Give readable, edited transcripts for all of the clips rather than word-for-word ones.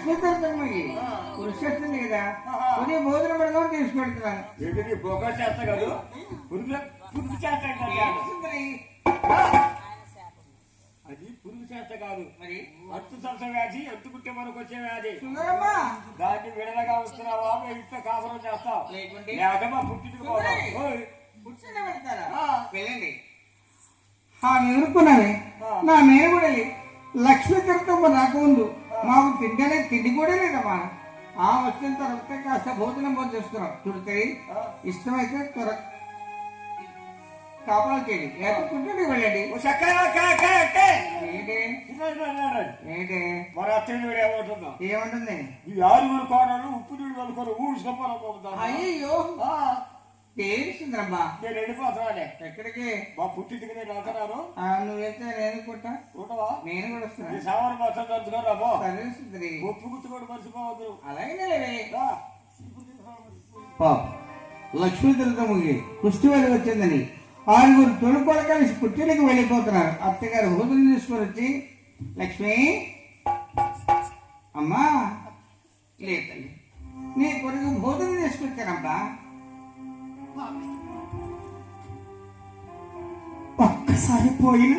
లక్ష్మీ తరపుకి పురుషు వస్తుంది కదా కొద్దిగా భోజనం పెడదాం తీసుకెళ్తున్నాను. అది పురుగు చేత కాదు, మరి అట్టు సరస వ్యాధి ఎత్తుకుంటే మనకు వచ్చే వ్యాధి. దాన్ని విడదగా వస్తున్నావా ఇంట్లో కాపురం చేస్తావు లేకమా వెళ్ళండి. అనుకున్నది నా నేను కూడా లక్ష్మీ తీర్థమ్మ రాకముందు మాకు తిండి కూడా లేదమ్మా. వచ్చిన తర్వాత కాస్త భోజనం చేస్తున్నాం. చూడతాయి ఇష్టమైతే త్వర కాపాలు చేయండి లేకుంటే వెళ్ళండి. ఏమంటుంది? ఈ ఆరుగురు కోడలు ఉప్పు నీళ్ళు వలుకోరు ఊరు చెప్పాలి. అయ్యో సుందరమ్మా నేను వెళ్ళిపోతున్నానే. ఎక్కడికి? మా పుట్టింటికి నేను వెళ్తున్నాను. నువ్వు వెళ్తే నేను కూడా ఉంటావా? నేను కూడా వస్తాను. సామాను మొత్తం తలుచుకోరాబో. సరే సుందరి ఉప్పు గుర్తు కూడా మర్చిపోవద్దు. అలాగే లక్ష్మీ తీర్థముకి కుష్టి వెళ్ళి వచ్చిందని ఆరుగురు తొడుకోలు కలిసి పుట్టినకి వెళ్ళిపోతున్నారు. అత్తగారు భోజనం తీసుకొని వచ్చి లక్ష్మి అమ్మా లేదు తల్లి నీ కొడుకు భోజనం తీసుకొచ్చానమ్మా. ఒక్కసారి పోయిన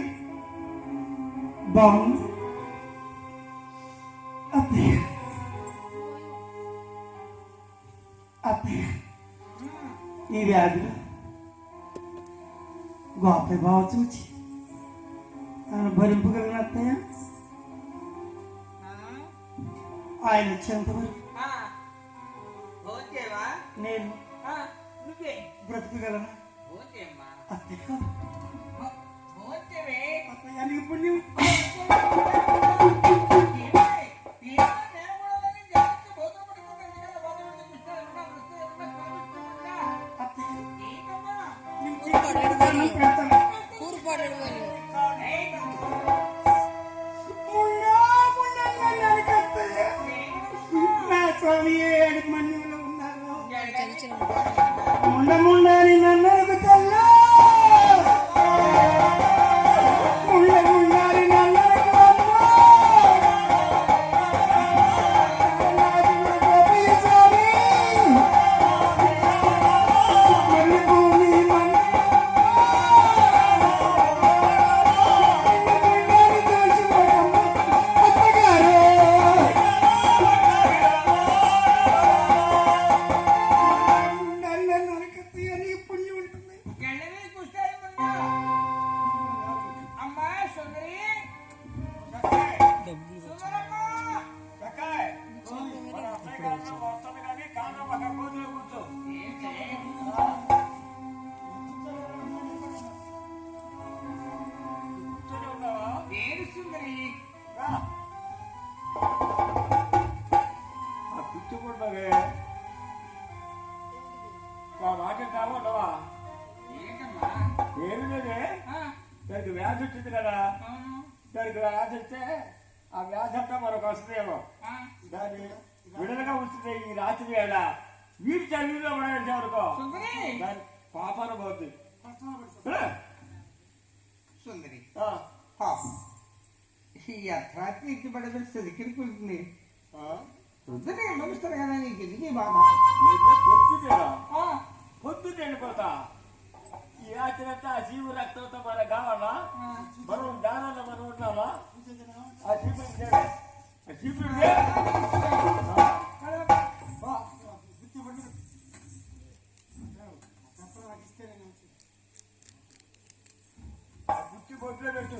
బాగుంది అత్తయ్య. అత్తయ్య ఈ వ్యాధిలో గొప్ప బావ చూచి ఆయన భరింపగలిగిన అత్తయ్య. ఆయన వచ్చేంతవరకు నేను బ్రతకగలనా అత్తయ్య? అత్తయ్య నీకు పుణ్యం. ముండని నన్ను అడుగుతల్లా ముండని నన్ను దానికి వ్యాధి వచ్చింది కదా, దానికి వ్యాధి వస్తే ఆ వ్యాధి అంతా మరొక వస్తుందేమో. దాన్ని విడుదలగా వస్తుంది ఈ రాత్రి వేళ వీడి చల్లీలో పడేది ఎవరికో దాని పాపాన పోతుంది. సుందరి ఈ అర్ధరాత్రి ఇంటి పడేస్తుంది ఇక్కడికి వెళ్తుంది. పొద్దునే నడుస్తారు కదా నీకు ఇది బాధ. పొద్దున్న వెళ్ళిపోతా ఈ రాత్రి అంతా ఆ జీవు రక్తంతో మనకు కావాలా? మనం దానాల్లో మనం ఉన్నామా? ఆ జీవుడు బుద్ధి బొట్లో పెట్టు.